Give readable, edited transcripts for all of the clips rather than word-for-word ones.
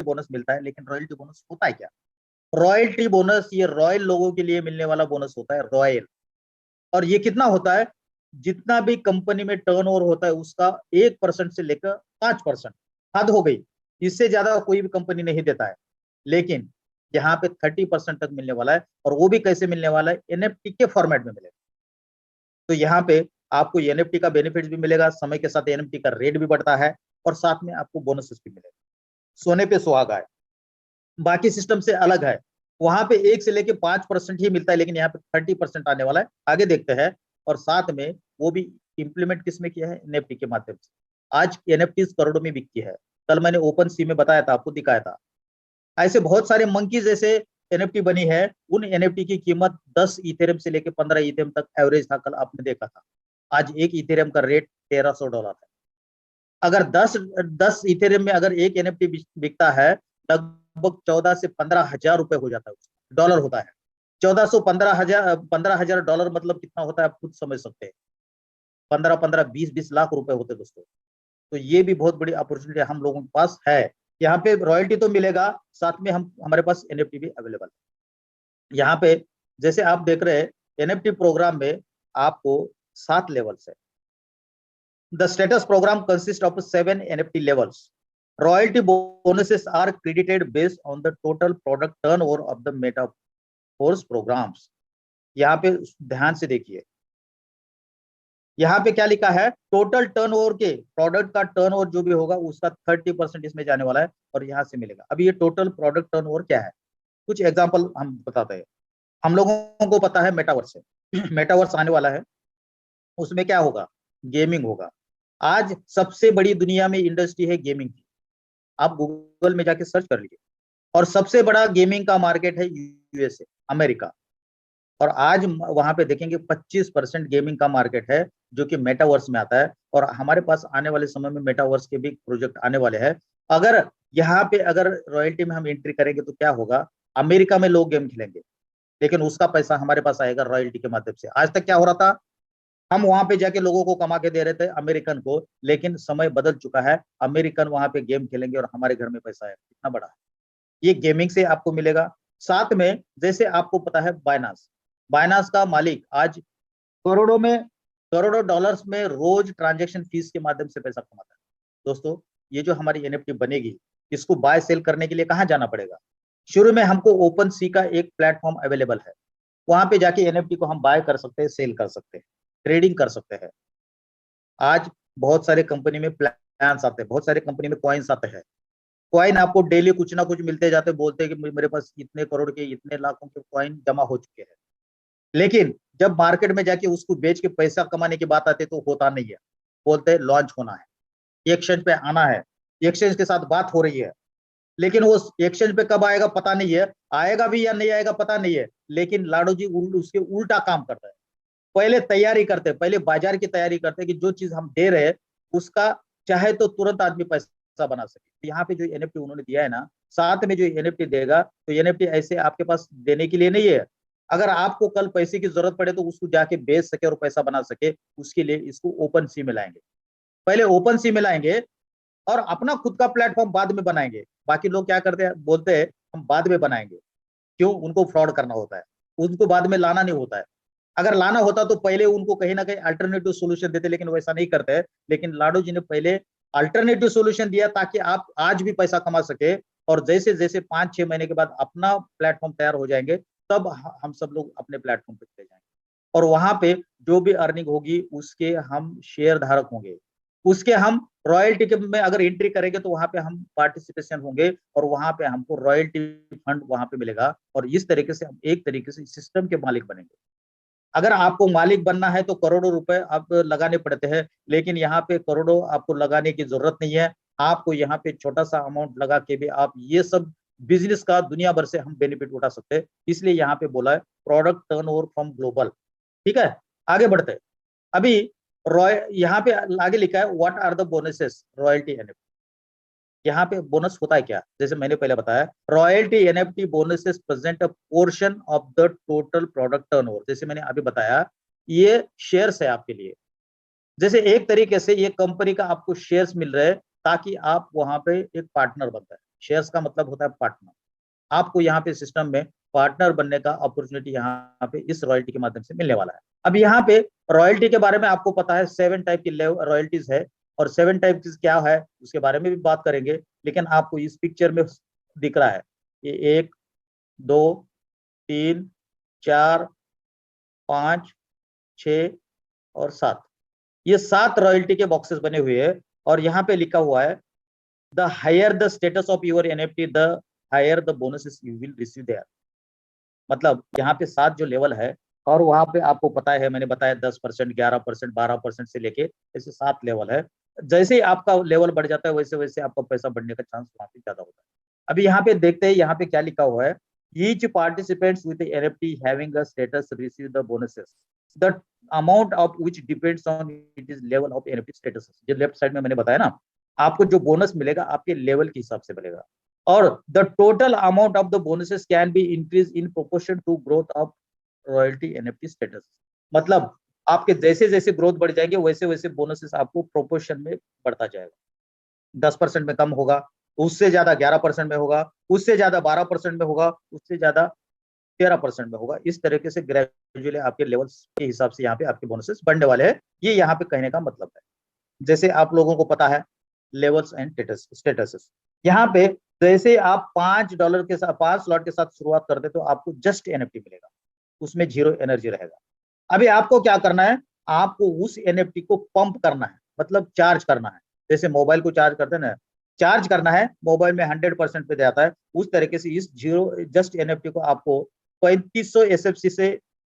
Bonus मिलता है, लेकिन रॉयल्टी बोनस होता है क्या? रॉयल्टी बोनस ये रॉयल लोगों के लिए मिलने वाला बोनस होता है, रॉयल। और ये कितना होता है? जितना भी कंपनी में टर्नओवर होता है उसका 1% से लेकर 5%, हद हो गई। इससे ज्यादा कोई भी कंपनी नहीं देता है। लेकिन यहाँ पे 30% तक मिलने वाला है, और वो भी कैसे मिलने वाला है? एनएफटी के फॉर्मेट में मिलेगा। तो यहाँ पे आपको एनएफटी का बेनिफिट भी मिलेगा, समय के साथ एनएफटी का रेट भी बढ़ता है, और साथ में आपको बोनसेस भी मिलेगा। सोने पे सुहागा है, बाकी सिस्टम से अलग है। वहां पे 1 से लेके 5% ही मिलता है, लेकिन यहाँ पे 30% आने वाला है। आगे देखते हैं। और साथ में वो भी इम्प्लीमेंट किसमें किया है? एनएफटी के माध्यम से। आज एनएफटी करोड़ों में बिकती है। कल मैंने ओपन सी में बताया था, आपको दिखाया था। ऐसे बहुत सारे मंकी जैसे एनएफटी बनी है। उन एनएफटी की कीमत 10 इथेरियम से लेके 15 इथेरियम तक एवरेज था, कल आपने देखा था। आज एक इथेरियम का रेट $1300 है। अगर 10 इथेरियम में अगर एक एनएफटी बिकता है, लगभग 14 से 15 हजार रुपए हो जाता है, डॉलर होता है। 14 से 15 हजार मतलब कितना होता है, आप खुद समझ सकते हैं। 15-15, 20-20 लाख रुपए होते हैं दोस्तों। तो ये भी बहुत बड़ी अपॉर्चुनिटी हम लोगों के पास है। यहाँ पे रॉयल्टी तो मिलेगा, साथ में हमारे पास एनएफटी भी अवेलेबल है। यहाँ पे जैसे आप देख रहे हैं, एनएफटी प्रोग्राम में आपको 7 लेवल्स है। The status program consists of 7 NFT levels. Royalty bonuses are credited based on the total product turnover of the Metaverse programs. यहाँ पे ध्यान से देखिए, यहाँ पे क्या लिखा है? टोटल टर्नओवर के प्रोडक्ट का टर्नओवर जो भी होगा उसका 30% इसमें जाने वाला है, और यहाँ से मिलेगा। अभी ये टोटल प्रोडक्ट टर्नओवर क्या है, कुछ एग्जांपल हम बताते हैं। हम लोगों को पता है मेटावर्स है। मेटावर्स आने वाला है, उसमें क्या होगा? गेमिंग होगा। आज सबसे बड़ी दुनिया में इंडस्ट्री है गेमिंग की। आप गूगल में जाके सर्च कर लीजिए, और सबसे बड़ा गेमिंग का मार्केट है यूएसए, अमेरिका। और आज वहां पे देखेंगे 25% गेमिंग का मार्केट है, जो कि मेटावर्स में आता है। और हमारे पास आने वाले समय में मेटावर्स के भी प्रोजेक्ट आने वाले हैं। अगर यहाँ पे अगर रॉयल्टी में हम एंट्री करेंगे तो क्या होगा? अमेरिका में लोग गेम खेलेंगे, लेकिन उसका पैसा हमारे पास आएगा रॉयल्टी के माध्यम से। आज तक क्या हो रहा था? हम वहां पे जाके लोगों को कमा के दे रहे थे, अमेरिकन को। लेकिन समय बदल चुका है, अमेरिकन वहां पे गेम खेलेंगे और हमारे घर में पैसा है। कितना बड़ा है ये! गेमिंग से आपको मिलेगा। साथ में जैसे आपको पता है बाइनांस, बाइनांस का मालिक आज करोड़ों में, करोड़ों डॉलर्स में रोज ट्रांजेक्शन फीस के माध्यम से पैसा कमाता है। दोस्तों, ये जो हमारी एनएफटी बनेगी, इसको बाय सेल करने के लिए कहाँ जाना पड़ेगा? शुरू में हमको ओपन सी का एक प्लेटफॉर्म अवेलेबल है, वहां पे जाके एनएफटी को हम बाय कर सकते हैं, सेल कर सकते हैं, ट्रेडिंग कर सकते हैं। आज बहुत सारे कंपनी में प्लान्स आते हैं, बहुत सारे कंपनी में कॉइन्स आते हैं। कॉइन आपको डेली कुछ ना कुछ मिलते जाते, बोलते हैं कि मेरे पास इतने करोड़ के, इतने लाखों के कॉइन जमा हो चुके हैं। लेकिन जब मार्केट में जाके उसको बेच के पैसा कमाने की बात आती है तो होता नहीं है। बोलते हैं लॉन्च होना है, एक्सचेंज पे आना है, एक्सचेंज के साथ बात हो रही है। लेकिन वो एक्सचेंज पे कब आएगा पता नहीं है, आएगा भी या नहीं आएगा पता नहीं है। लेकिन लाडो जी उसके उल्टा काम करता है। पहले तैयारी करते हैं, पहले बाजार की तैयारी करते हैं कि जो चीज हम दे रहे हैं उसका चाहे तो तुरंत आदमी पैसा बना सके। तो यहाँ पे जो एनएफटी उन्होंने दिया है ना, साथ में जो एनएफटी देगा, तो एनएफटी ऐसे आपके पास देने के लिए नहीं है। अगर आपको कल पैसे की जरूरत पड़े तो उसको जाके बेच सके और पैसा बना सके, उसके लिए इसको ओपन सी में लाएंगे। पहले ओपन सी में लाएंगे और अपना खुद का प्लेटफॉर्म बाद में बनाएंगे। बाकी लोग क्या करते हैं, बोलते हैं हम बाद में बनाएंगे। क्यों? उनको फ्रॉड करना होता है, उनको बाद में लाना नहीं होता है। अगर लाना होता तो पहले उनको कहीं ना कहीं अल्टरनेटिव सोल्यूशन देते, लेकिन वैसा नहीं करते हैं। लेकिन लाडो जी ने पहले अल्टरनेटिव सोल्यूशन दिया ताकि आप आज भी पैसा कमा सके। और जैसे जैसे 5-6 महीने के बाद अपना प्लेटफॉर्म तैयार हो जाएंगे, तब हम सब लोग अपने प्लेटफॉर्म पे चले जाएंगे। और वहां पे जो भी अर्निंग होगी उसके हम शेयर धारक होंगे, उसके हम रॉयल्टी में अगर एंट्री करेंगे तो वहां पे हम पार्टिसिपेशन होंगे, और वहां पे हमको रॉयल्टी फंड वहां पे मिलेगा। और इस तरीके से हम एक तरीके से सिस्टम के मालिक बनेंगे। अगर आपको मालिक बनना है तो करोड़ों रुपए आप लगाने पड़ते हैं, लेकिन यहाँ पे करोड़ों आपको लगाने की जरूरत नहीं है। आपको यहाँ पे छोटा सा अमाउंट लगा के भी आप ये सब बिजनेस का दुनिया भर से हम बेनिफिट उठा सकते हैं। इसलिए यहाँ पे बोला है प्रोडक्ट टर्नओवर फ्रॉम ग्लोबल। ठीक है, आगे बढ़ते हैं। अभी रॉय यहाँ पे आगे लिखा है what are the bonuses royalty NFT. यहाँ पे बोनस होता है क्या? जैसे मैंने पहले बताया, royalty NFT bonuses present a portion of the total product turnover. जैसे मैंने अभी बताया, ये शेयर्स है आपके लिए। जैसे एक तरीके से ये कंपनी का आपको शेयर्स मिल रहे हैं ताकि आप वहां पे एक पार्टनर बनता है। शेयर्स का मतलब होता है पार्टनर। आपको यहाँ पे सिस्टम में पार्टनर बनने का अपॉर्चुनिटी यहाँ पे इस रॉयल्टी के माध्यम से मिलने वाला है। अब यहाँ पे रॉयल्टी के बारे में आपको पता है 7 टाइप की रॉयल्टीज है, और 7 टाइप की क्या है उसके बारे में भी बात करेंगे, लेकिन आपको इस पिक्चर में दिख रहा है ये 1 2 3 4 5 6 और 7, ये 7 रॉयल्टी के बॉक्सेस बने हुए हैं। और यहाँ पे लिखा हुआ है the higher the status of your NFT the higher the bonuses you will receive there. मतलब यहाँ पे 7 जो लेवल है, और वहां पे आपको पता है मैंने बताया 10%, 11%, 12% से लेके ऐसे 7 लेवल है। जैसे ही आपका लेवल बढ़ जाता है वैसे वैसे आपका पैसा बढ़ने का चांस वहां पे ज्यादा होता है। अभी यहाँ पे देखते हैं यहाँ पे क्या लिखा हुआ है, each participants with NFT having a status receive the bonuses the amount of which depends on it is level of NFT status. जो लेफ्ट साइड में मैंने बताया ना, आपको जो बोनस मिलेगा आपके लेवल के हिसाब से मिलेगा, और the total amount of the bonuses can be increase in proportion to growth of royalty NFT status. मतलब आपके जैसे जैसे ग्रोथ बढ़ जाएंगे वैसे वैसे बोनसेस आपको प्रोपोर्शन में बढ़ता जाएगा। 10% में कम होगा, उससे ज्यादा 11% में होगा, उससे ज्यादा 12% में होगा, उससे ज्यादा 13% में होगा। इस तरीके से ग्रेजुअली आपके लेवल्स के हिसाब से यहाँ पे आपके बोनसेस बढ़ने वाले हैं। ये यहाँ पे कहने का मतलब है। जैसे आप लोगों को पता है लेवल्स एंड स्टेटसेस, यहाँ पे जैसे आप $5 के साथ 5 स्लॉट के साथ शुरुआत करते तो आपको जस्ट एनएफटी मिलेगा, उसमें 0 एनर्जी रहेगा। अभी आपको क्या करना है, आपको उस एनएफटी को पंप करना है, मतलब चार्ज करना है। जैसे मोबाइल को चार्ज करते हैं ना, चार्ज करना है, मोबाइल में 100% पे जाता है, उस तरीके से इस 0 जस्ट एनएफटी को आपको 3500 एसएफसी से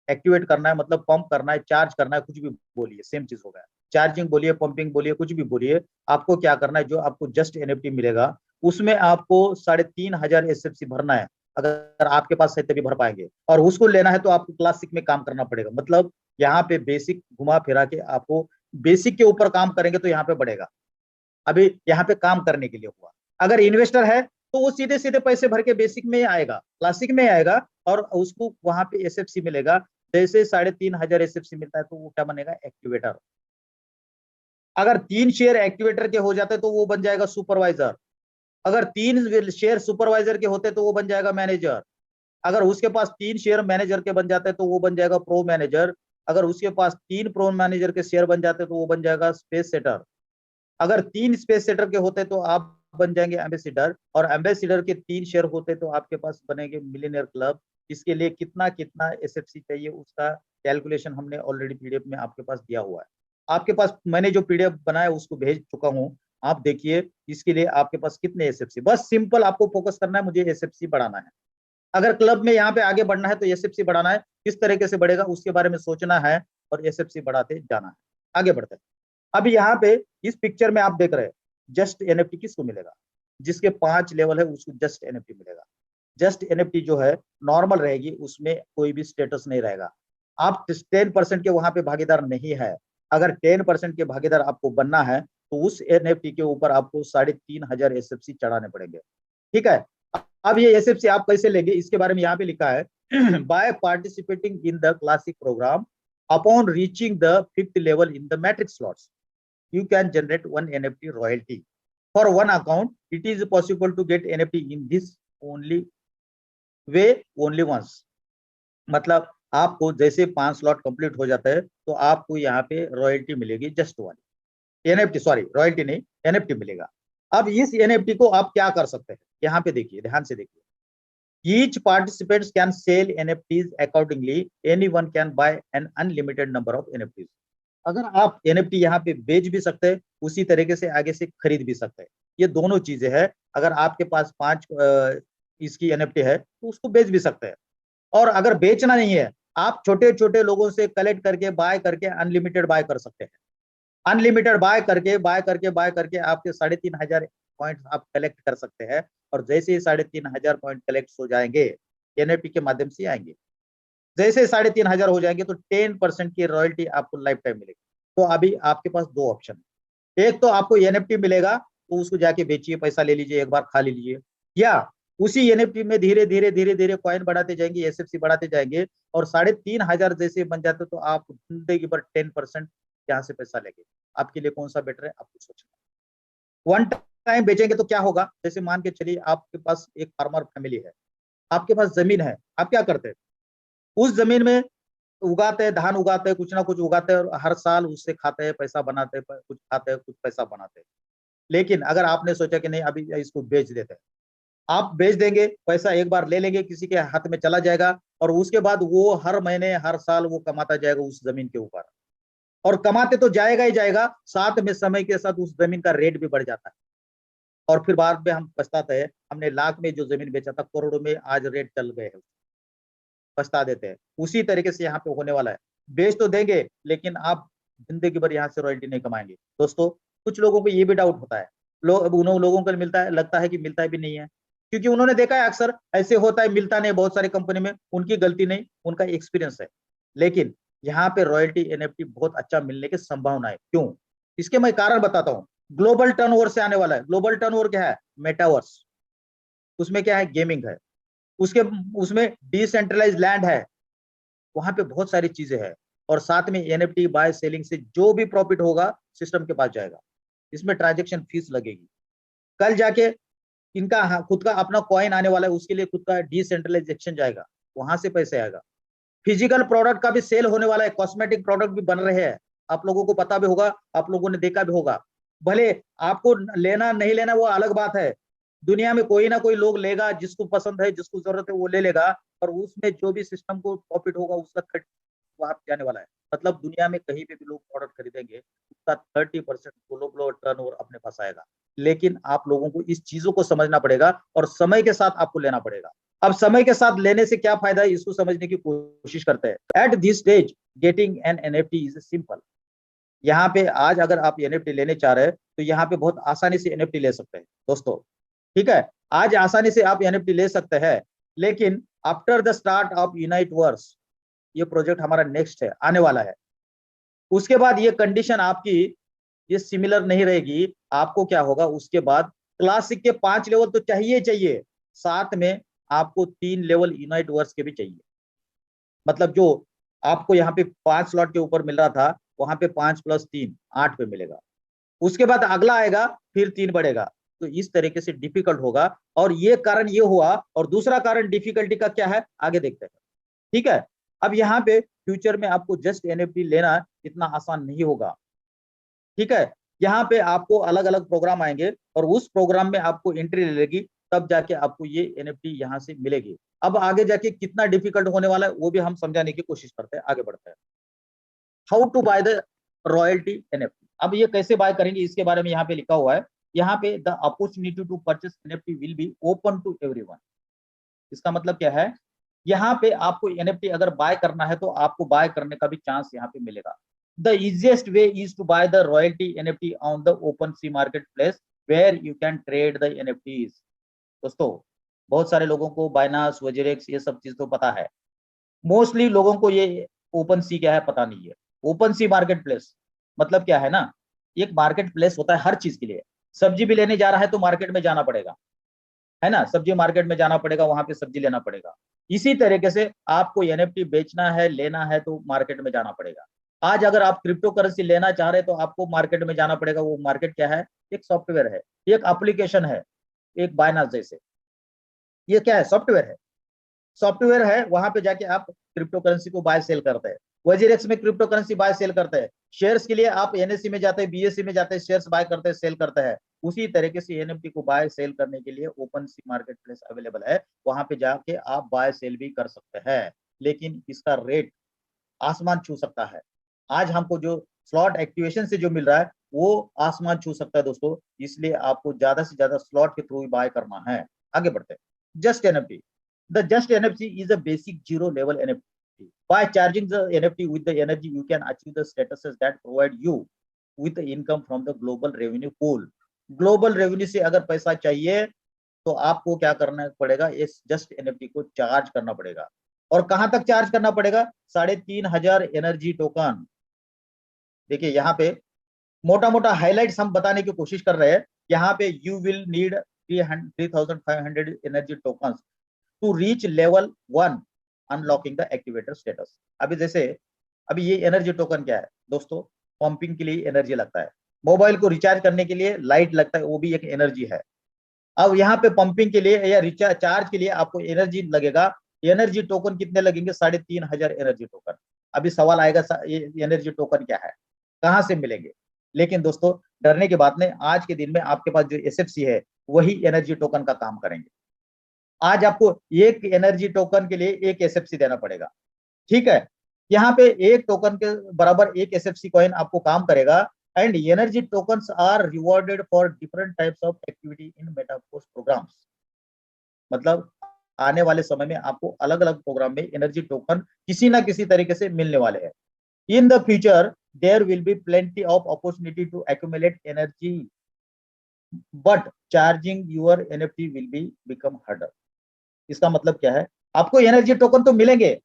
एक्टिवेट करना है, मतलब पंप करना है, चार्ज करना है, कुछ भी बोलिए सेम चीज हो गया। चार्जिंग बोलिए, पंपिंग बोलिए, कुछ भी बोलिए, आपको क्या करना है, जो आपको जस्ट एनएफटी मिलेगा उसमें आपको 3500 एसएफसी भरना है। अगर आपके पास है तभी भर पाएंगे, और उसको लेना है तो आपको क्लासिक में काम करना पड़ेगा। मतलब यहाँ पे बेसिक घुमा फिरा के आपको बेसिक के ऊपर काम करेंगे तो यहाँ पे बढ़ेगा। अभी यहाँ पे काम करने के लिए हुआ। अगर इन्वेस्टर है तो वो सीधे सीधे पैसे भर के बेसिक में आएगा, क्लासिक में आएगा, और उसको वहां पे एसएफसी मिलेगा। जैसे 3500 एसएफसी मिलता है तो वो क्या बनेगा, एक्टिवेटर। अगर 3 शेयर एक्टिवेटर के हो जाते तो वो बन जाएगा सुपरवाइजर। अगर 3 शेयर सुपरवाइजर के होते तो वो बन जाएगा मैनेजर। अगर उसके पास 3 शेयर मैनेजर के बन जाते तो वो बन जाएगा प्रो मैनेजर। अगर उसके पास 3 प्रो मैनेजर के शेयर बन जाते तो वो बन जाएगा स्पेस सेटर। अगर 3 स्पेस सेटर के होते तो आप बन जाएंगे एम्बेसिडर, और एम्बेसिडर के 3 शेयर होते तो आपके पास बनेंगे मिलियनियर क्लब। इसके लिए कितना कितना एसएफसी चाहिए उसका कैलकुलेशन हमने ऑलरेडी पीडीएफ में आपके पास दिया हुआ है। आपके पास मैंने जो पीडीएफ बनाया उसको भेज चुका हूँ, आप देखिए इसके लिए आपके पास कितने एसएफसी। बस सिंपल आपको फोकस करना है, मुझे एसएफसी बढ़ाना है। अगर क्लब में यहाँ पे आगे बढ़ना है तो एसएफसी बढ़ाना है, किस तरीके से बढ़ेगा उसके बारे में सोचना है और एसएफसी बढ़ाते जाना है। आगे बढ़ते हैं। अभी यहाँ पे इस पिक्चर में आप देख रहे हैं जस्ट एनएफटी किसको मिलेगा, जिसके 5 लेवल है उसको जस्ट एनएफटी मिलेगा। जस्ट एनएफटी जो है नॉर्मल रहेगी, उसमें कोई भी स्टेटस नहीं रहेगा। आप 10% के वहां पे भागीदार नहीं है। अगर 10% के भागीदार आपको बनना है तो उस एनएफटी के ऊपर आपको 3500 एसएफसी चढ़ाने पड़ेंगे। ठीक है। अब ये एसएफसी आप कैसे लेंगे इसके बारे में यहाँ पे लिखा है by participating in the classic program upon reaching the 5th level in the matrix slots you can generate one NFT royalty. For one account, it is possible to get NFT in this only way only once. मतलब आपको जैसे 5 slot complete हो जाता है तो आपको यहाँ पे रॉयल्टी मिलेगी just one NFT, sorry royalty नहीं, एनएफटी मिलेगा। अब इस एनएफटी को आप क्या कर सकते हैं, यहाँ पे देखिए, ध्यान से देखिए। Each participants can sell NFTs accordingly. Anyone can buy an unlimited number of NFTs. अगर आप एनएफटी यहाँ पे बेच भी सकते हैं, उसी तरीके से आगे से खरीद भी सकते हैं। ये दोनों चीजें हैं। अगर आपके पास 5 इसकी एनएफटी है तो उसको बेच भी सकते हैं। और अगर बेचना नहीं है, आप छोटे छोटे लोगों से कलेक्ट करके बाय करके अनलिमिटेड बाय कर सकते हैं। अनलिमिटेड बाय करके आपके 3500 पॉइंट आप कलेक्ट कर सकते हैं। और जैसे ही 3500 पॉइंट कलेक्ट हो जाएंगे एनएफटी के माध्यम से आएंगे, जैसे 3500 हो जाएंगे तो 10% की रॉयल्टी आपको लाइफ टाइम मिलेगी। तो अभी आपके पास 2 ऑप्शन है। एक तो आपको एनएफटी मिलेगा तो उसको जाके बेचिए, पैसा ले लीजिए, एक बार खा लीजिए, या उसी एनएफटी में धीरे धीरे धीरे धीरे कॉइन बढ़ाते जाएंगे, एसएफसी बढ़ाते जाएंगे, और 3500 जैसे बन जाते तो आप जिंदगी भर 10% यहाँ से पैसा लेंगे। आपके लिए कौन सा बेटर है आपको सोचना। वन टाइम बेचेंगे तो क्या होगा, जैसे मान के चलिए आपके पास एक फार्मर फैमिली है, आपके पास जमीन है, आप क्या करते हैं, उस जमीन में उगाते हैं, धान उगाते हैं, कुछ ना कुछ उगाते हैं और हर साल उससे खाते हैं, पैसा बनाते हैं, कुछ खाते हैं, कुछ पैसा बनाते हैं। लेकिन अगर आपने सोचा कि नहीं अभी इसको बेच देते हैं, आप बेच देंगे, पैसा एक बार ले लेंगे, किसी के हाथ में चला जाएगा और उसके बाद वो हर महीने हर साल वो कमाता जाएगा उस जमीन के ऊपर, और कमाते तो जाएगा ही जाएगा, साथ में समय के साथ उस जमीन का रेट भी बढ़ जाता है और फिर बाद में हम पछताते हैं, हमने लाख में जो जमीन बेचा था करोड़ों में आज रेट चल गए हैं, पछता देते हैं। उसी तरीके से यहाँ पे होने वाला है, बेच तो देंगे लेकिन आप जिंदगी भर यहाँ से रॉयल्टी नहीं कमाएंगे। दोस्तों कुछ लोगों को ये भी डाउट होता है, उन लोगों को मिलता है, लगता है कि मिलता है भी नहीं है, क्योंकि उन्होंने देखा है अक्सर ऐसे होता है, मिलता नहीं बहुत सारी कंपनी में, उनकी गलती नहीं, उनका एक्सपीरियंस है। लेकिन यहाँ पे रॉयल्टी एनएफटी बहुत अच्छा मिलने की संभावना है। क्यों? इसके मैं कारण बताता हूँ। ग्लोबल टर्नओवर से आने वाला है। ग्लोबल टर्नओवर क्या है? मेटावर्स। उसमें क्या है? गेमिंग है। उसके उसमें डिसेंट्रलाइज लैंड है, वहां पे बहुत सारी चीजें हैं, और साथ में एनएफटी बाय सेलिंग से जो भी प्रॉफिट होगा सिस्टम के पास जाएगा, इसमें ट्रांजेक्शन फीस लगेगी। कल जाके इनका खुद का अपना कॉइन आने वाला है, उसके लिए खुद का डिसेंट्रलाइज एक्सचेंज जाएगा, वहां से पैसे आएगा। फिजिकल प्रोडक्ट का भी सेल होने वाला है, कॉस्मेटिक प्रोडक्ट भी बन रहे हैं, आप लोगों को पता भी होगा, आप लोगों ने देखा भी होगा। भले आपको लेना नहीं लेना वो अलग बात है, दुनिया में कोई ना कोई लोग लेगा, जिसको पसंद है, जिसको जरूरत है वो ले लेगा, और उसमें जो भी सिस्टम को प्रॉफिट होगा उसका 30 वहां पे जाने वाला है। मतलब दुनिया में कहीं पे भी लोग प्रोडक्ट खरीदेंगे, उसका 30% ग्लोबल टर्नओवर अपने पास आएगा। लेकिन आप लोगों को इस चीजों को समझना पड़ेगा और समय के साथ आपको लेना पड़ेगा। अब समय के साथ लेने से क्या फायदा है, इसको समझने की कोशिश करते हैं। At this stage getting an NFT is simple. यहाँ पे आज अगर आप एनएफटी लेने चाह रहे हैं तो यहाँ पे बहुत आसानी से एनएफटी ले सकते हैं दोस्तों। ठीक है, आज आसानी से आप एनएफटी ले सकते हैं, लेकिन after the start of Uniteverse, ये प्रोजेक्ट हमारा नेक्स्ट है, आने वाला है, उसके बाद ये कंडीशन आपकी ये सिमिलर नहीं रहेगी। आपको क्या होगा उसके बाद, क्लासिक के 5 लेवल तो चाहिए चाहिए, साथ में आपको 3 लेवल यूनाइट वर्स के भी चाहिए। मतलब जो आपको यहाँ पे 5 स्लॉट के ऊपर मिल रहा था, वहां पे 5 + 3 8 पे मिलेगा। उसके बाद अगला आएगा, फिर 3 बढ़ेगा। तो इस तरीके से डिफिकल्ट होगा, और ये कारण ये हुआ, और दूसरा कारण डिफिकल्टी का क्या है आगे देखते हैं। ठीक है, अब यहाँ पे फ्यूचर में आपको जस्ट एनएफटी लेना इतना आसान नहीं होगा। ठीक है, यहाँ पे आपको अलग अलग प्रोग्राम आएंगे और उस प्रोग्राम में आपको एंट्री लेगी, तब जाके आपको ये एनएफटी यहाँ से मिलेगी। अब आगे जाके कितना डिफिकल्ट होने वाला है वो भी हम समझाने की कोशिश करते हैं, आगे बढ़ते हैं। How to buy the royalty NFT. अब ये कैसे बाय करेंगे इसके बारे में यहाँ पे लिखा हुआ है। यहाँ पे the opportunity to purchase NFT will be open to everyone. इसका मतलब क्या है, यहाँ पे आपको एनएफटी अगर बाय करना है तो आपको बाय करने का भी चांस यहाँ पे मिलेगा। The easiest way is to buy the royalty NFT on the OpenSea marketplace where you can trade the NFTs. दोस्तों बहुत सारे लोगों को बाइनास वजीरेक्स ये सब चीज तो पता है, मोस्टली लोगों को ये ओपन सी क्या है पता नहीं है। ओपन सी मार्केट प्लेस मतलब क्या है ना, एक मार्केट प्लेस होता है हर चीज के लिए। सब्जी भी लेने जा रहा है तो मार्केट में जाना पड़ेगा, है ना, सब्जी मार्केट में जाना पड़ेगा, वहां पे सब्जी लेना पड़ेगा। इसी तरीके से आपको एनएफटी बेचना है लेना है तो मार्केट में जाना पड़ेगा। आज अगर आप क्रिप्टो करेंसी लेना चाह रहे हैं तो आपको मार्केट में जाना पड़ेगा। वो मार्केट क्या है, एक सॉफ्टवेयर है, एक एप्लीकेशन है, एक बाइनास जैसे, ये क्या है, सॉफ्टवेयर है। सॉफ्टवेयर है, वहां पे जाके आप क्रिप्टो करेंसी को बाय सेल करते हैं। वजीरेक्स में क्रिप्टो करेंसी बाय सेल करते हैं। शेयर्स के लिए आप एनएससी में जाते हैं, बीएससी में जाते हैं, शेयर्स बाय करते हैं, सेल करते हैं। उसी तरीके से एनएफटी को बाय सेल करने के लिए ओपन सी मार्केट प्लेस अवेलेबल है, वहां पे जाके आप बाय सेल भी कर सकते हैं। लेकिन इसका रेट आसमान छू सकता है। आज हमको जो स्लॉट एक्टिवेशन से जो मिल रहा है वो आसमान छू सकता है दोस्तों, इसलिए आपको ज्यादा से ज्यादा स्लॉट के थ्रू ही बाय करना है। आगे बढ़ते हैं। Just NFT. The Just NFC is a basic zero level NFT. By charging the NFT with the energy, you can achieve the statuses that provide you with the income from the global revenue pool. Global revenue से अगर पैसा चाहिए तो आपको क्या करना पड़ेगा, इस जस्ट एनएफटी को चार्ज करना पड़ेगा। और कहां तक चार्ज करना पड़ेगा, 3,500 एनर्जी टोकन। देखिए यहाँ पे मोटा मोटा हाइलाइट्स हम बताने की कोशिश कर रहे हैं। यहाँ पे you will need 3,500 energy token to reach level 1 unlocking the activator status. अभी जैसे अभी ये एनर्जी टोकन क्या है दोस्तों, पंपिंग के लिए एनर्जी लगता है। मोबाइल को रिचार्ज करने के लिए लाइट लगता है, वो भी एक एनर्जी है। अब यहाँ पे पंपिंग के लिए या रिचार्ज चार्ज के लिए आपको एनर्जी लगेगा। एनर्जी टोकन कितने लगेंगे? 3,500 एनर्जी टोकन। अभी सवाल आएगा ये एनर्जी टोकन क्या है, कहाँ से मिलेंगे? लेकिन दोस्तों डरने की बात नहीं, आज के दिन में आपके पास जो एसएफसी है वही एनर्जी टोकन का काम करेंगे। आज आपको एक एनर्जी टोकन के लिए एक एसएफसी देना पड़ेगा, ठीक है। यहाँ पे एक टोकन के बराबर एक एसएफसी कॉइन आपको काम करेगा। And energy tokens are rewarded for different types of activity in Metaforce programs. मतलब आने वाले समय में आपको अलग अलग प्रोग्राम में एनर्जी टोकन किसी ना किसी तरीके से मिलने वाले हैं। In the future there will be plenty of opportunity to accumulate energy, but charging your NFT will be become harder. इसका मतलब क्या है? आपको एनर्जी टोकन तो मिलेंगे,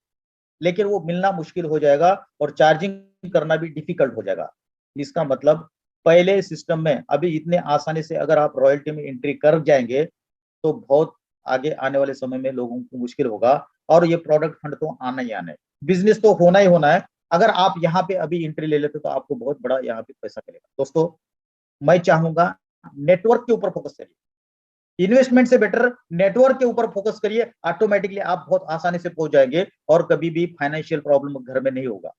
लेकिन वो मिलना मुश्किल हो जाएगा और चार्जिंग करना भी डिफिकल्ट हो जाएगा। इसका मतलब पहले सिस्टम में अभी इतने आसानी से अगर आप रॉयल्टी में एंट्री कर जाएंगे तो बहुत आगे आने वाले समय में लोगों को मुश्किल होगा। और ये प्रोडक्ट फंड तो आना ही आना है, बिजनेस तो होना ही होना है। अगर आप यहाँ पे अभी एंट्री ले लेते तो आपको बहुत बड़ा यहाँ पे पैसा मिलेगा। दोस्तों मैं चाहूंगा नेटवर्क के ऊपर फोकस करिए, इन्वेस्टमेंट से बेटर नेटवर्क के ऊपर फोकस करिए। ऑटोमेटिकली आप बहुत आसानी से पहुंच जाएंगे और कभी भी फाइनेंशियल प्रॉब्लम घर में नहीं होगा।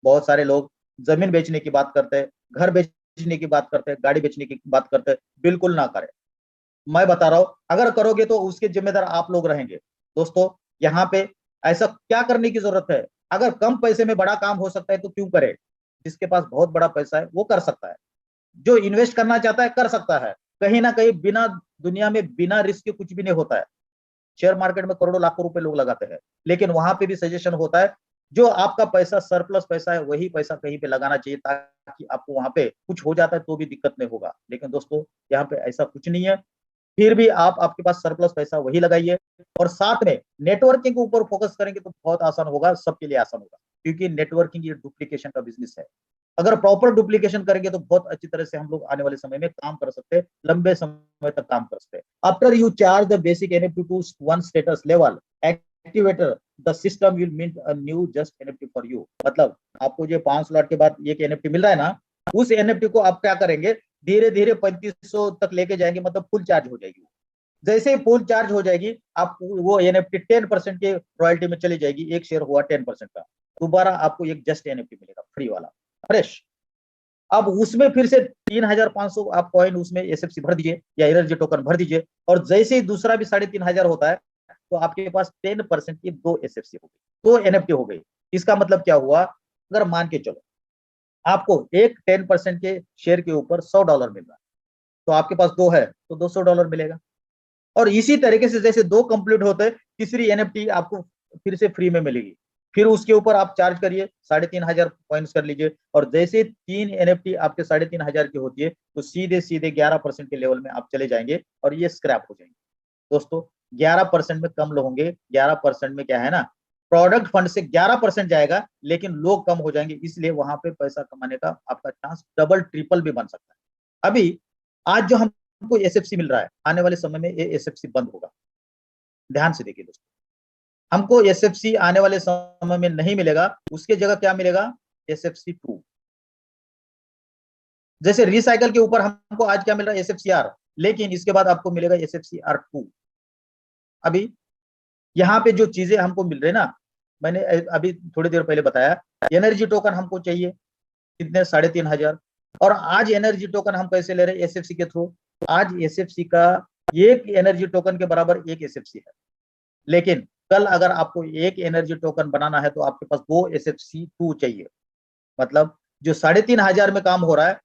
बहुत सारे लोग जमीन बेचने की बात करते हैं, घर बेचने की बात करते हैं, गाड़ी बेचने की बात करते हैं। बिल्कुल ना करें। मैं बता रहा हूं, अगर करोगे तो उसके जिम्मेदार आप लोग रहेंगे। दोस्तों यहाँ पे ऐसा क्या करने की जरूरत है? अगर कम पैसे में बड़ा काम हो सकता है तो क्यों करे? जिसके पास बहुत बड़ा पैसा है वो कर सकता है, जो इन्वेस्ट करना चाहता है कर सकता है। कहीं ना कहीं बिना दुनिया में बिना रिस्क के कुछ भी नहीं होता है। शेयर मार्केट में करोड़ों लाखों रुपए लोग लगाते हैं, लेकिन वहां पे भी सजेशन होता है जो आपका पैसा सरप्लस पैसा है वही पैसा कहीं पे लगाना चाहिए, ताकि आपको वहां पे कुछ हो जाता है तो भी दिक्कत नहीं होगा। लेकिन दोस्तों यहाँ पे ऐसा कुछ नहीं है। फिर भी आप आपके पास सरप्लस पैसा वही लगाइए और साथ में नेटवर्किंग के ऊपर फोकस करेंगे तो बहुत आसान होगा, सबके लिए आसान होगा। क्योंकि नेटवर्किंग ये डुप्लीकेशन का बिजनेस है। अगर प्रॉपर डुप्लीकेशन करेंगे तो बहुत अच्छी तरह से हम लोग आने वाले समय में काम कर सकते हैं, लंबे समय तक काम कर सकते हैं। After you charge the basic NFT to one status level activator, the system will mint a new just NFT for you. मतलब आपको जो 5 स्लॉट के बाद एक एनएफटी मिल रहा है ना, उस एनएफटी को आप क्या करेंगे, धीरे धीरे 3500 तक लेके जाएंगे, मतलब फुल चार्ज हो जाएगी। जैसे ही फुल चार्ज हो जाएगी आप वो एनएफटी 10% के रॉयल्टी में चली जाएगी। एक शेयर हुआ 10% का, दोबारा आपको एक जस्ट एनएफटी मिलेगा फ्री वाला, फ्रेश। अब उसमें फिर से 3,500 आप कॉइन उसमें एसएफसी भर दीजिए या एनर्जी टोकन भर दीजिए, और जैसे ही दूसरा भी 3,500 होता है तो आपके पास 10% की 2 एसएफसी हो गई, 2 एनएफटी हो गई। इसका मतलब क्या हुआ? अगर मान के चलो आपको एक 10% के शेयर के ऊपर $100 मिल रहा है, तो आपके पास 2 है तो $200 मिलेगा। और इसी तरीके से जैसे 2 कंप्लीट होते तीसरी एनएफटी आपको फिर से फ्री में मिलेगी। फिर उसके ऊपर आप चार्ज करिए, 3,500 पॉइंट्स कर लीजिए, और जैसे 3 एनएफटी आपके 3,500 की होती है तो सीधे सीधे 11% के लेवल में आप चले जाएंगे और ये स्क्रैप हो जाएंगे। दोस्तों 11% में कम लोग होंगे, 11% में क्या है ना, प्रोडक्ट फंड से 11% जाएगा, लेकिन लोग कम हो जाएंगे, इसलिए वहां पे पैसा कमाने का आपका चांस डबल ट्रिपल भी बन सकता है। अभी आज जो हमको एसएफसी मिल रहा है, आने वाले समय में ये एसएफसी बंद होगा। ध्यान से देखिए दोस्तों, हमको एसएफसी आने वाले समय में नहीं मिलेगा, उसके जगह क्या मिलेगा? एसएफसी 2। जैसे रिसाइकल के ऊपर हमको आज क्या मिल रहा है? एसएफसीआर, लेकिन इसके बाद आपको मिलेगा एसएफसीआर 2। अभी यहाँ पे जो चीजें हमको मिल रही है ना, मैंने अभी थोड़ी देर पहले बताया, एनर्जी टोकन हमको चाहिए कितने? 3,500। और आज एनर्जी टोकन हम कैसे ले रहे हैं? एसएफसी के थ्रू। आज एसएफसी का एक एनर्जी टोकन के बराबर एक एसएफसी है, लेकिन कल अगर आपको एक एनर्जी टोकन बनाना है तो आपके पास 2 एसएफसी 2 चाहिए। मतलब जो 3,500 में काम हो रहा है,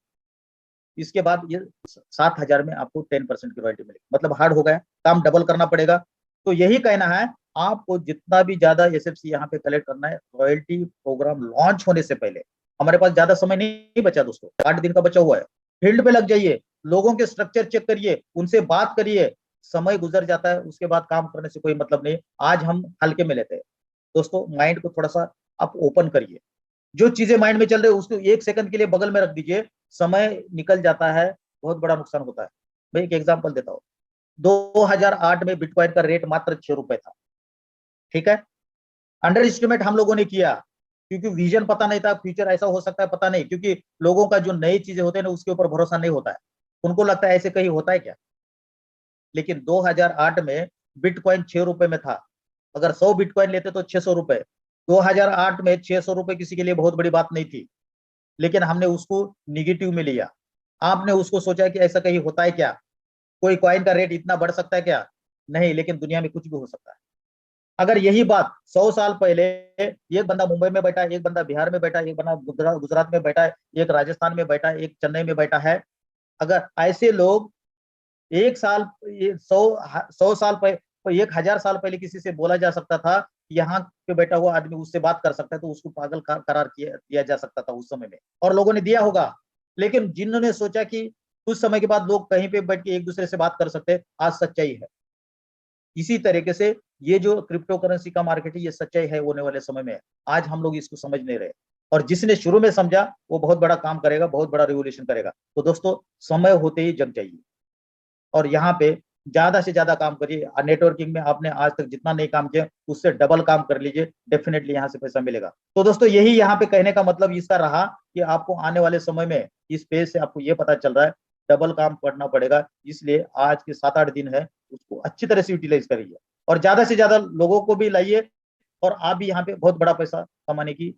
इसके बाद ये 7,000 में आपको 10% की रॉयल्टी मिलेगी। मतलब हार्ड हो गया, काम डबल करना पड़ेगा। तो यही कहना है, आपको जितना भी ज्यादा एसएफसी यहाँ पे कलेक्ट करना है, रॉयल्टी प्रोग्राम लॉन्च होने से पहले, हमारे पास ज्यादा समय नहीं बचा दोस्तों, 8 दिन का बचा हुआ है। फील्ड पे लग जाइए, लोगों के स्ट्रक्चर चेक करिए, उनसे बात करिए। समय गुजर जाता है, उसके बाद काम करने से कोई मतलब नहीं। आज हम हल्के में लेते हैं दोस्तों, माइंड को थोड़ा सा आप ओपन करिए। जो चीजें माइंड में चल रही है उसको 1 सेकंड के लिए बगल में रख दीजिए, समय निकल जाता है, बहुत बड़ा नुकसान होता है। मैं एक एग्जांपल देता हूँ। 2008 में बिटकॉइन का रेट मात्र ₹6 था, ठीक है। अंडर एस्टिमेट हम लोगों ने किया, क्योंकि विजन पता नहीं था, फ्यूचर ऐसा हो सकता है पता नहीं, क्योंकि लोगों का जो नई चीजें होते हैं ना उसके ऊपर भरोसा नहीं होता है, उनको लगता है ऐसे कहीं होता है क्या। लेकिन 2008 में बिटकॉइन 6 रुपए में था, अगर 100 बिटकॉइन लेते तो 600 रुपए। 2008 में 600 रुपए किसी के लिए बहुत बड़ी बात नहीं थी, लेकिन हमने उसको निगेटिव में लिया। आपने उसको सोचा कि ऐसा कहीं होता है क्या, कोई कॉइन का रेट इतना बढ़ सकता है क्या, नहीं, लेकिन दुनिया में कुछ भी हो सकता है। अगर यही बात 100 साल पहले, एक बंदा मुंबई में बैठा है, एक बंदा बिहार में बैठा है, एक बंदा गुजरात में बैठा है, एक राजस्थान में बैठा है, एक चेन्नई में बैठा है, अगर ऐसे लोग एक साल, 100 साल पहले, 1000 साल पहले किसी से बोला जा सकता था कि यहाँ पे बैठा हुआ आदमी उससे बात कर सकता है, तो उसको पागल करार दिया जा सकता था उस समय में, और लोगों ने दिया होगा। लेकिन जिन्होंने सोचा कि कुछ समय के बाद लोग कहीं पे बैठ के एक दूसरे से बात कर सकते हैं, आज सच्चाई है। इसी तरीके से ये जो क्रिप्टो करेंसी का मार्केट है, ये सच्चाई है होने वाले समय में। आज हम लोग इसको समझ नहीं रहे, और जिसने शुरू में समझा वो बहुत बड़ा काम करेगा, बहुत बड़ा रिवोल्यूशन करेगा। तो दोस्तों, समय होते ही जग जाइए, और यहाँ पे ज्यादा से ज्यादा काम करिए। नेटवर्किंग में आपने आज तक जितना नहीं काम किया उससे डबल काम कर लीजिए, डेफिनेटली यहाँ से पैसा मिलेगा। तो दोस्तों, यही यहाँ पे कहने का मतलब इसका रहा कि आपको आने वाले समय में इस पेज से आपको ये पता चल रहा है डबल काम करना पड़ेगा। इसलिए आज के 7-8 दिन है, उसको अच्छी तरह से यूटिलाइज करिए, और ज्यादा से ज्यादा लोगों को भी लाइए, और आप भी यहाँ पे बहुत बड़ा पैसा कमाने की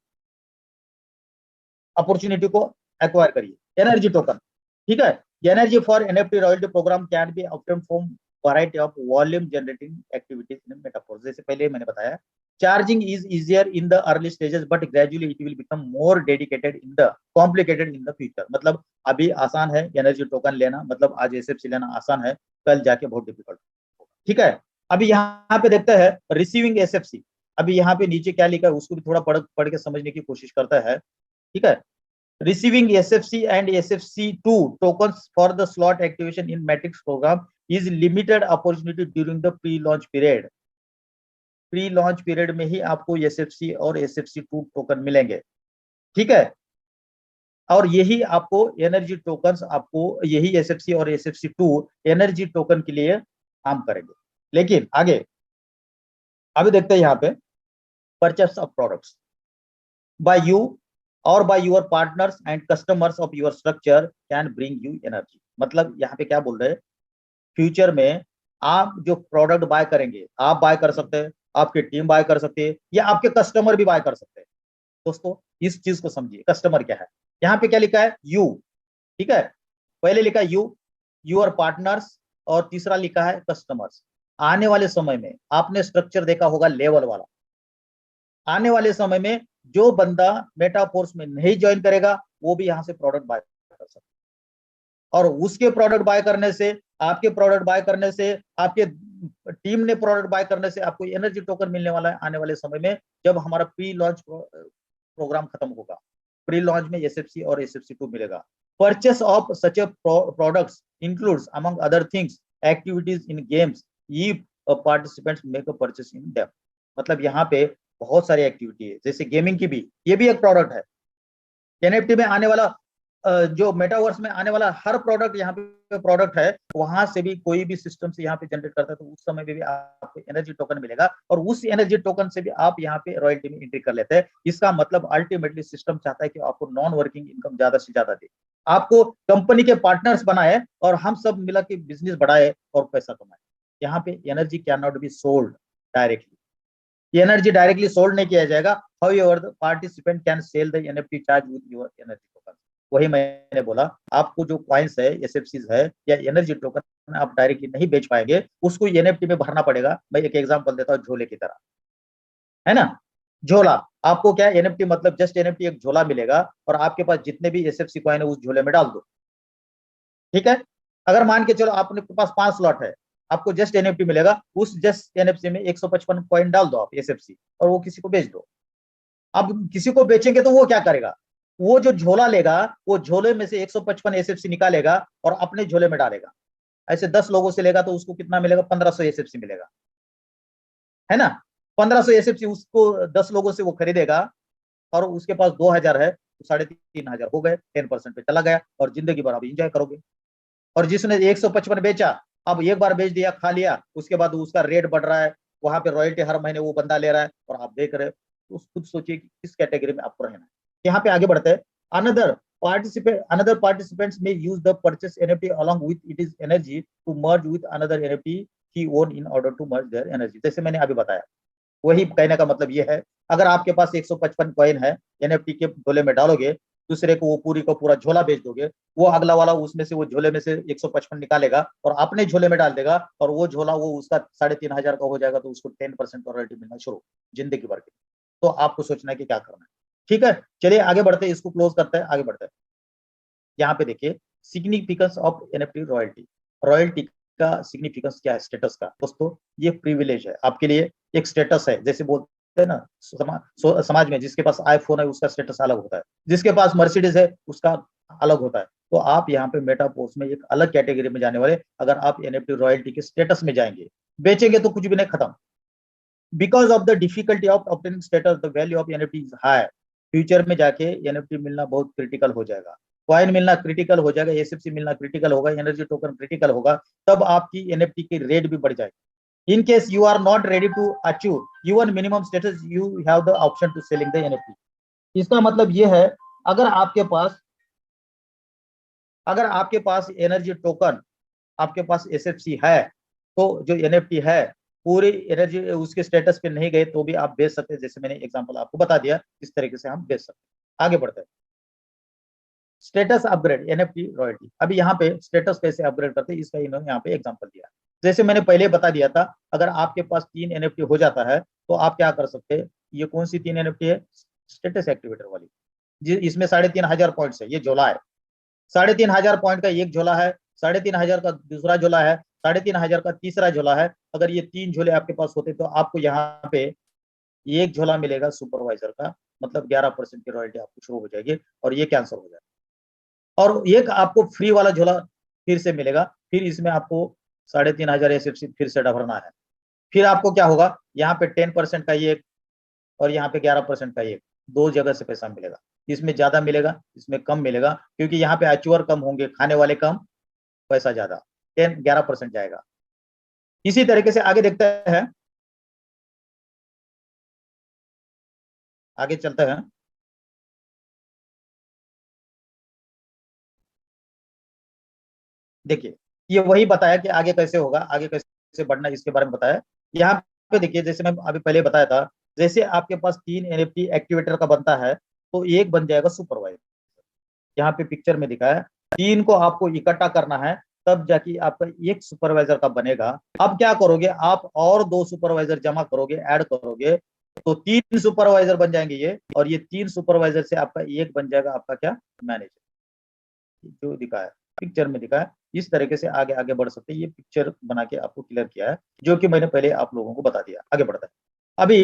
अपॉर्चुनिटी को एक्वायर करिए। एनर्जी टोकन, ठीक है। Energy for NFT royalty program can be obtained from variety of volume generating activities in metaphor. जैसे पहले मैंने बताया, charging is easier in the early stages but gradually it will become more dedicated in the complicated in the future. मतलब अभी आसान है energy token लेना, मतलब आज एसएफसी लेना आसान है, कल जाके बहुत डिफिकल्ट होगा, ठीक है। अभी यहाँ पे देखते हैं रिसीविंग एसएफसी। अभी यहाँ पे नीचे क्या लिखा है उसको भी थोड़ा पढ़ के समझने की कोशिश करता है, ठीक है। Receiving SFC and SFC2 tokens for the slot activation in Matrix program is limited opportunity during the pre-launch period. Pre-launch period में ही आपको SFC और SFC2 टोकन मिलेंगे, ठीक है। और यही आपको एनर्जी टोकन्स, आपको यही SFC और SFC2 एनर्जी टोकन के लिए काम करेंगे। लेकिन आगे अभी देखते हैं यहाँ पे, purchase of products by you और by your partners and customers of your structure can bring you energy। मतलब यहाँ पे क्या बोल रहे हैं, फ्यूचर में आप जो प्रोडक्ट बाय करेंगे, आप बाय कर सकते हैं, आपकी टीम बाय कर सकती है, या आपके कस्टमर भी बाय कर सकते हैं। दोस्तों, इस चीज को समझिए, कस्टमर क्या है। यहाँ पे क्या लिखा है, यू, ठीक है। पहले लिखा है यू, यूर पार्टनर्स, और तीसरा लिखा है कस्टमर्स। आने वाले समय में आपने स्ट्रक्चर देखा होगा लेवल वाला। आने वाले समय में जो बंदा मेटाफोर्स में नहीं ज्वाइन करेगा वो भी यहाँ से प्रोडक्ट बाय कर सकता है, और उसके प्रोडक्ट बाय करने से, आपके प्रोडक्ट बाय करने से, आपके टीम ने प्रोडक्ट बाय करने से आपको एनर्जी टोकन मिलने वाला है आने वाले समय में, जब हमारा प्री लॉन्च प्रोग्राम खत्म होगा। प्री लॉन्च में एसएफसी और एसएफसी2 मिलेगा। Purchase of such A products includes among other things activities in games if participants make a purchase in them. मतलब यहाँ पे बहुत सारी एक्टिविटी है, जैसे गेमिंग की भी, ये भी एक प्रोडक्ट है। एनएफटी में आने वाला जो मेटावर्स में आने वाला हर प्रोडक्ट यहाँ पे प्रोडक्ट है, वहां से भी कोई भी सिस्टम से यहाँ पे जनरेट करता है, तो उस समय में भी आपको एनर्जी टोकन मिलेगा, और उस एनर्जी टोकन से भी आप यहाँ पे रॉयल्टी में एंट्री कर लेते हैं। इसका मतलब अल्टीमेटली सिस्टम चाहता है कि आपको नॉन वर्किंग इनकम ज्यादा से ज्यादा दे, आपको कंपनी के पार्टनर्स बनाए, और हम सब मिला के बिजनेस बढ़ाए और पैसा कमाए। यहाँ पे energy can not be sold directly, energy directly sold नहीं किया जाएगा। However the participant can sell the NFT charge with your energy token. वही मैंने बोला, आपको जो कॉइन्स है, एसएफसीज है या एनर्जी टोकन आप डायरेक्टली नहीं बेच पाएंगे, उसको एनएफटी में भरना पड़ेगा। मैं एक एग्जांपल देता हूँ, झोले की तरह, है ना। झोला, आपको क्या एनएफटी मतलब जस्ट एनएफटी एक झोला मिलेगा, और आपके पास जितने भी एसएफसी कॉइन है उस झोले में डाल दो, ठीक है। अगर मान के चलो आपने पास 5 स्लॉट है, आपको जस्ट एनएफटी मिलेगा, उस जस्ट एनएफसी में 155 कॉइन डाल दो आप एसएफसी, और वो किसी को बेच दो। अब किसी को बेचेंगे तो वो क्या करेगा, वो जो झोला लेगा, वो झोले में से 155 एसएफसी निकालेगा और अपने झोले में डालेगा। ऐसे 10 लोगों से लेगा तो उसको कितना मिलेगा, 1500 एसएफसी मिलेगा, है ना। 1500 एसएफसी उसको 10 लोगों से वो खरीदेगा, और उसके पास 2000 है, तो 3500 हो गए, 10% पे चला गया, और जिंदगी भर आप इंजॉय करोगे। और जिसने 155 बेचा, अब एक बार बेच दिया, खा लिया, उसके बाद उसका रेट बढ़ रहा है, वहां पे रॉयल्टी हर महीने वो बंदा ले रहा है, और आप देख रहे हो तो खुद सोचिए कि किस कैटेगरी में आपको रहना है। यहाँ पे आगे बढ़ते हैं। Another participants may use the purchase NFT along with its energy to merge with another NFT he own in order to merge their energy। जैसे मैंने अभी बताया, वही कहने का मतलब ये है, अगर आपके पास 155 कॉइन है, एनएफटी के झोले में डालोगे, दूसरे को वो पूरी का पूरा झोला बेच दोगे, वो अगला वाला उसमें से वो झोले में से 155 निकालेगा और अपने झोले में डाल देगा, और वो झोला वो उसका 3,500 का हो जाएगा, तो उसको 10% रॉयल्टी मिलना शुरू जिंदगी भर की। तो आपको सोचना है कि क्या करना है। ठीक है, चलिए आगे बढ़ते हैं, इसको क्लोज करते हैं, आगे बढ़ते हैं। यहाँ पे देखिए significance of NFT royalty. Royalty का सिग्निफिकेंस क्या है स्टेटस का दोस्तों? ये प्रिविलेज है आपके लिए, एक स्टेटस है। जैसे बोलते हैं ना समाज में, जिसके पास आईफोन है उसका स्टेटस अलग होता है, जिसके पास मर्सिडीज है उसका अलग होता है। तो आप यहाँ पे मेटापोर्स में एक अलग कैटेगरी में जाने वाले, अगर आप एनएफटी रॉयल्टी के स्टेटस में जाएंगे। बेचेंगे तो कुछ भी नहीं, खत्म। Because of the difficulty of obtaining status the value of NFT is high. Future में जाके एनएफटी मिलना बहुत क्रिटिकल हो जाएगा, कॉइन मिलना क्रिटिकल हो जाएगा, एसएफसी मिलना क्रिटिकल होगा, एनर्जी टोकन क्रिटिकल होगा, तब आपकी एनएफटी की रेट भी बढ़ जाएगी। In case you are not ready to achieve यून minimum status, you have the option to selling the NFT. इसका मतलब ये है, अगर आपके पास एनर्जी टोकन, आपके पास एसएफसी है, तो जो एनएफटी है पूरी एनर्जी उसके स्टेटस पे नहीं गए तो भी आप बेच सकते हैं। जैसे मैंने एग्जांपल आपको बता दिया, इस तरीके से हम बेच सकते हैं। आगे बढ़ते हैं, स्टेटस अपग्रेड एनएफटी रॉयल्टी। अभी यहाँ पे स्टेटस कैसे अपग्रेड करते हैं, इसका इन्होंने यहाँ पे एग्जांपल दिया। जैसे मैंने पहले बता दिया था, अगर आपके पास 3 एनएफटी हो जाता है तो आप क्या कर सकते हैं। ये कौन सी 3 एनएफटी है? स्टेटस एक्टिवेटर वाली, इसमें 3,500 पॉइंट्स है, ये झोला है। 3,500 पॉइंट का एक झोला है, 3,500 का दूसरा झोला है, 3,500 का तीसरा झोला है। अगर ये 3 झोले आपके पास होते तो आपको यहाँ पे एक झोला मिलेगा सुपरवाइजर का, मतलब 11% की रॉयल्टी आपको शुरू हो जाएगी, और ये कैंसिल हो जाएगा। और एक आपको फ्री वाला झोला फिर से मिलेगा, फिर इसमें आपको 3,500 एसएफसी फिर से भरना है। फिर आपको क्या होगा, यहाँ पे 10% का एक और यहाँ पे 11% का एक, दो जगह से पैसा मिलेगा। इसमें ज्यादा मिलेगा, इसमें कम मिलेगा, क्योंकि यहाँ पे अचूअर कम होंगे, खाने वाले कम, पैसा ज्यादा, 11% जाएगा। इसी तरीके से आगे देखते हैं, आगे चलते हैं। देखिए ये वही बताया कि आगे कैसे होगा, आगे कैसे बढ़ना, इसके बारे में बताया। यहाँ पे देखिए, जैसे मैं अभी पहले बताया था, जैसे आपके पास 3 एनएफटी एक्टिवेटर का बनता है, तो एक बन जाएगा सुपरवाइजर। यहाँ पे पिक्चर में दिखाया, 3 को आपको इकट्ठा करना है, तब जाके आपका एक सुपरवाइजर का बनेगा। अब क्या करोगे, आप और 2 सुपरवाइजर जमा करोगे, ऐड करोगे, तो 3 सुपरवाइजर बन जाएंगे ये, और ये 3 सुपरवाइजर से आपका एक बन जाएगा आपका क्या, मैनेजर। जो दिखाया पिक्चर में दिखाया, इस तरीके से आगे आगे बढ़ सकते हैं। ये पिक्चर बना के आपको क्लियर किया है, जो कि मैंने पहले आप लोगों को बता दिया। आगे बढ़ता है। अभी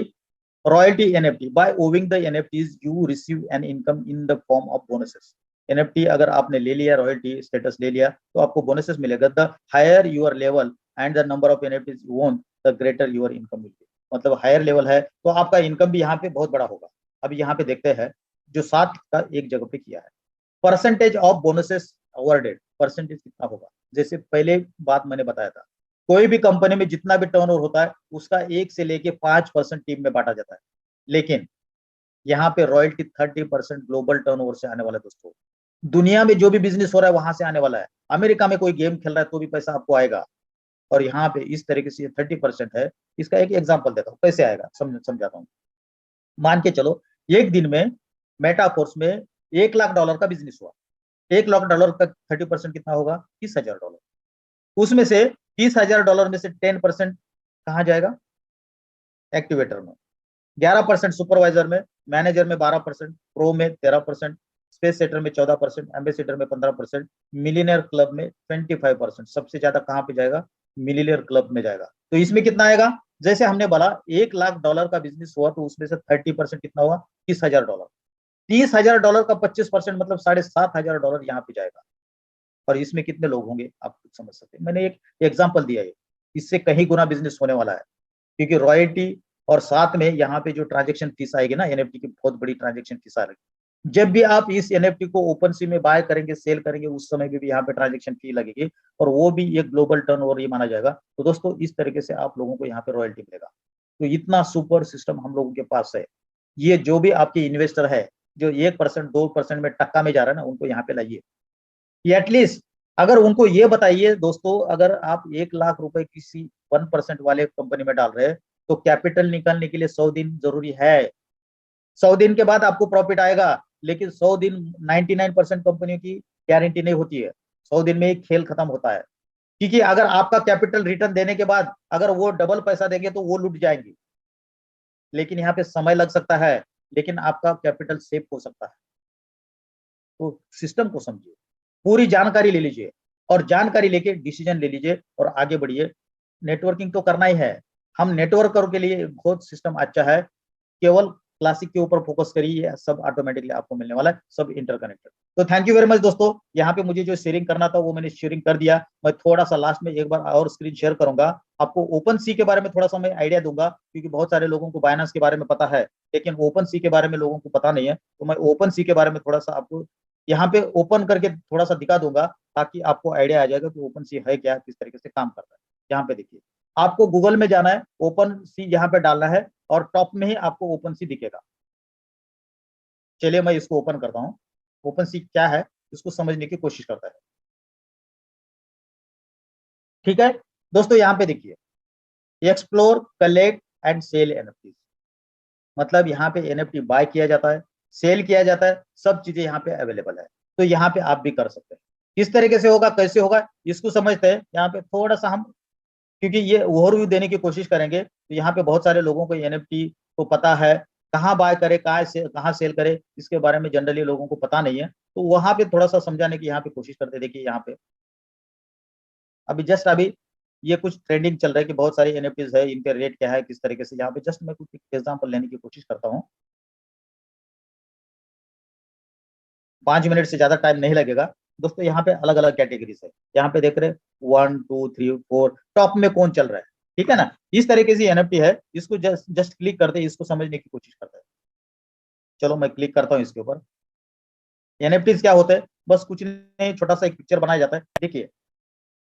royalty NFT, by owing the NFTs you receive an income in the form of bonuses. NFT अगर आपने ले लिया, रॉयल्टी स्टेटस ले लिया, तो आपको बोनसेस मिलेगा। The higher your level and the number of NFTs you own, the greater your income will be. मतलब हायर लेवल है तो आपका इनकम भी यहाँ पे बहुत बड़ा होगा। अभी यहाँ पे देखते हैं, जो 7 का एक जगह पे किया है, percentage of bonuses awarded, percentage कितना होगा। जैसे पहले बात मैंने बताया था, कोई भी कंपनी में जितना भी टर्नओवर होता है उसका 1 से लेके 5% टीम में बांटा जाता है, लेकिन यहाँ पे रॉयल्टी 30% ग्लोबल टर्नओवर से आने वाला है दोस्तों। दुनिया में जो भी बिजनेस हो रहा है वहां से आने वाला है। अमेरिका में कोई गेम खेल रहा है तो भी पैसा आपको आएगा, और यहाँ पे इस तरीके से 30% है। इसका एक एग्जाम्पल देता हूँ कैसे आएगा, समझाता हूँ। मान के चलो एक दिन में मेटाफोर्स में $1,00,000 का बिजनेस हुआ। $1,00,000 का 30% कितना होगा, $30,000। उसमें से $30,000 में से 10% कहाँ जाएगा, एक्टिवेटर में, 11% सुपरवाइजर में, मैनेजर में 12%, प्रो में 13%, स्पेस सेटर में 14%, एम्बेसडर में 15%, मिलीनियर क्लब में 25%। सबसे ज्यादा कहाँ पे जाएगा, मिलीनियर क्लब में जाएगा। तो इसमें कितना आएगा, जैसे हमने बोला $1,00,000 का बिजनेस हुआ, तो उसमें से 30% कितना हुआ, $30,000। $30,000 का 25% मतलब $7,500 यहाँ पे जाएगा। और इसमें कितने लोग होंगे आप कुछ समझ सकते हैं। मैंने एक एग्जांपल दिया है, इससे कहीं गुना बिजनेस होने वाला है, क्योंकि रॉयल्टी और साथ में यहाँ पे जो ट्रांजेक्शन फीस आएगी ना, एनएफटी की बहुत बड़ी ट्रांजेक्शन फीस आ रही। जब भी आप इस एनएफटी को ओपन सी में बाय करेंगे, सेल करेंगे, उस समय भी यहाँ पे ट्रांजेक्शन फी लगेगी, और वो भी एक ग्लोबल टर्नओवर ये माना जाएगा। तो दोस्तों इस तरीके से आप लोगों को यहाँ पे रॉयल्टी मिलेगा। तो इतना सुपर सिस्टम हम लोगों के पास है। ये जो भी आपके इन्वेस्टर है जो 1% 2% में टक्का में जा रहा है ना, उनको यहाँ पे लाइए। एटलीस्ट अगर उनको ये बताइए दोस्तों, अगर आप 1 लाख रुपए किसी 1% वाले कंपनी में डाल रहे हैं तो कैपिटल निकालने के लिए 100 दिन जरूरी है। 100 दिन के बाद आपको प्रॉफिट आएगा, लेकिन 100 दिन 99% कंपनियों की गारंटी नहीं होती है। 100 दिन में ही खेल खत्म होता है, क्योंकि अगर आपका कैपिटल रिटर्न देने के बाद अगर वो डबल पैसा देंगे तो वो लूट जाएंगे। लेकिन यहाँ पे समय लग सकता है, लेकिन आपका कैपिटल सेफ हो सकता है। तो सिस्टम को समझिए, पूरी जानकारी ले लीजिए और जानकारी लेके डिसीजन ले लीजिए और आगे बढ़िए। नेटवर्किंग तो करना ही है। हम नेटवर्कर के लिए बहुत सिस्टम अच्छा है, केवल क्लासिक के ऊपर फोकस करिए, सब ऑटोमेटिकली आपको मिलने वाला है, सब इंटरकनेक्टेड। तो थैंक यू वेरी मच दोस्तों, यहाँ पे मुझे जो शेयरिंग करना था वो मैंने शेयरिंग कर दिया। मैं थोड़ा सा लास्ट में एक बार और स्क्रीन शेयर करूंगा, आपको ओपन सी के बारे में थोड़ा सा मैं आइडिया दूंगा, क्योंकि बहुत सारे लोगों को बाइनेंस के बारे में पता है लेकिन ओपन सी के बारे में लोगों को पता नहीं है। तो मैं ओपन सी के बारे में थोड़ा सा आपको यहाँ पे ओपन करके थोड़ा सा दिखा दूंगा, ताकि आपको आइडिया आ जाएगा कि ओपन सी है क्या, किस तरीके से काम करता है। यहाँ पे देखिए, आपको गूगल में जाना है, ओपन सी यहाँ पे डालना है और टॉप में ही आपको ओपन सी दिखेगा। चलिए मैं इसको ओपन करता हूँ। ओपन सी क्या है इसको समझने की कोशिश करता है। ठीक है दोस्तों, यहाँ पे देखिए, explore collect and sell NFT, मतलब यहाँ पे एनएफटी बाय किया जाता है, सेल किया जाता है, सब चीजें यहाँ पे अवेलेबल है। तो यहाँ पे आप भी कर सकते हैं। किस तरीके से होगा, कैसे होगा, इसको समझते हैं। यहाँ पे थोड़ा सा हम, क्योंकि ये ओवरव्यू देने की कोशिश करेंगे, तो यहाँ पे बहुत सारे लोगों को एनएफटी को पता है, कहाँ बाय करे, कहाँ सेल करे, इसके बारे में जनरली लोगों को पता नहीं है। तो वहां पे थोड़ा सा समझाने की यहाँ पे कोशिश करते। देखिए यहाँ पे अभी ये कुछ ट्रेंडिंग चल रहा है कि बहुत सारी एनएफटीज है, इनके रेट क्या है, किस तरीके से। यहाँ पे जस्ट मैं कुछ एग्जाम्पल लेने की कोशिश करता हूँ। 5 मिनट से ज्यादा टाइम नहीं लगेगा दोस्तों। यहाँ पे अलग अलग कैटेगरीज है, यहाँ पे देख रहे 1 2 3 4 टॉप में कौन चल रहा है। ठीक है ना, इस तरीके से एनएफटी है, इसको जस्ट जस्ट क्लिक करते हैं, इसको समझने की कोशिश करते हैं। चलो मैं क्लिक करता हूँ इसके ऊपर। एनएफटीज क्या होते हैं, बस कुछ नहीं, छोटा सा एक पिक्चर बनाया जाता है। देखिए,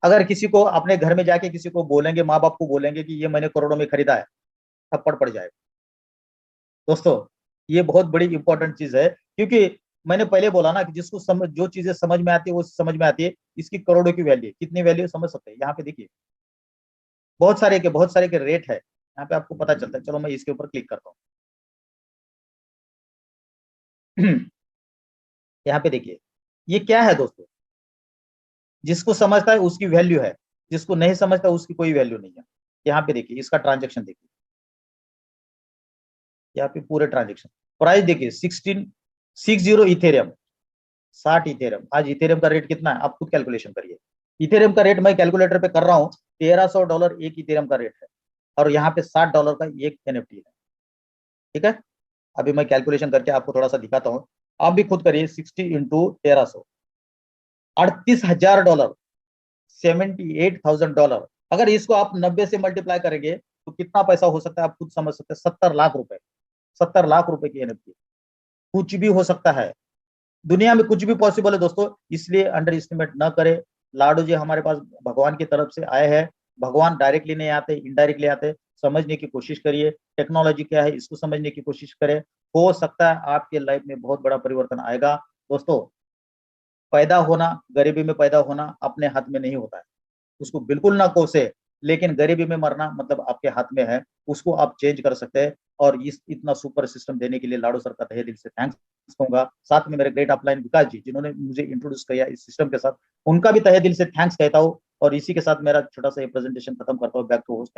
अगर किसी को अपने घर में जाके किसी को बोलेंगे, माँ बाप को बोलेंगे कि ये मैंने करोड़ों में खरीदा है, थप्पड़ पड़ जाएगा दोस्तों। ये बहुत बड़ी इंपॉर्टेंट चीज है, क्योंकि मैंने पहले बोला ना कि जिसको समझ, जो चीजें समझ में आती है वो समझ में आती है। इसकी करोड़ों की वैल्यू, कितनी वैल्यू समझ सकते हैं। यहाँ पे देखिए, बहुत सारे के रेट है, यहाँ पे आपको पता चलता है। चलो मैं इसके ऊपर क्लिक करता हूँ। यहाँ पे देखिए, ये क्या है दोस्तों, जिसको समझता है उसकी वैल्यू है, जिसको नहीं समझता उसकी कोई वैल्यू नहीं है। यहाँ पे देखिए, इसका ट्रांजेक्शन देखिए, यहाँ पे पूरे ट्रांजेक्शन प्राइस देखिए, 1660 इथेरियम, 60 इथेरियम। आज इथेरियम का रेट कितना है आप खुद कैलकुलेशन करिए। इथेरियम का रेट मैं कैलकुलेटर पे कर रहा हूँ, $1300 एक इथेरियम का रेट है, और यहाँ पे $60 का एक एनएफटी है। ठीक है, अभी मैं कैलकुलेशन करके आपको थोड़ा सा दिखाता हूँ, आप भी खुद करिए। 60 × 1300, $38,000, $78,000। अगर इसको आप 90 से मल्टीप्लाई करेंगे तो कितना पैसा हो सकता है आप खुद समझ सकते हैं। 70 लाख रुपए, 70 लाख रुपए की एनएफटी। कुछ भी हो सकता है दुनिया में, कुछ भी पॉसिबल है दोस्तों, इसलिए अंडर एस्टिमेट ना करें। लाडू जी हमारे पास भगवान की तरफ से आए हैं, भगवान डायरेक्टली नहीं आते, इनडायरेक्टली आते। समझने की कोशिश करिए, टेक्नोलॉजी क्या है इसको समझने की कोशिश करें। हो सकता है आपके लाइफ में बहुत बड़ा परिवर्तन आएगा दोस्तों। पैदा होना, गरीबी में पैदा होना अपने हाथ में नहीं होता है, उसको बिल्कुल ना कोसे। लेकिन गरीबी में मरना मतलब आपके हाथ में है, उसको आप चेंज कर सकते हैं। और इस इतना सुपर सिस्टम देने के लिए लाडो सर का तहे दिल से थैंक्स कहूंगा। साथ में मेरे ग्रेट अपलाइन विकास जी, जिन्होंने मुझे इंट्रोड्यूस किया इस सिस्टम के साथ, उनका भी तहे दिल से थैंक्स कहता हूँ। और इसी के साथ मेरा छोटा सा ये प्रेजेंटेशन खत्म करता हूँ। Back to host.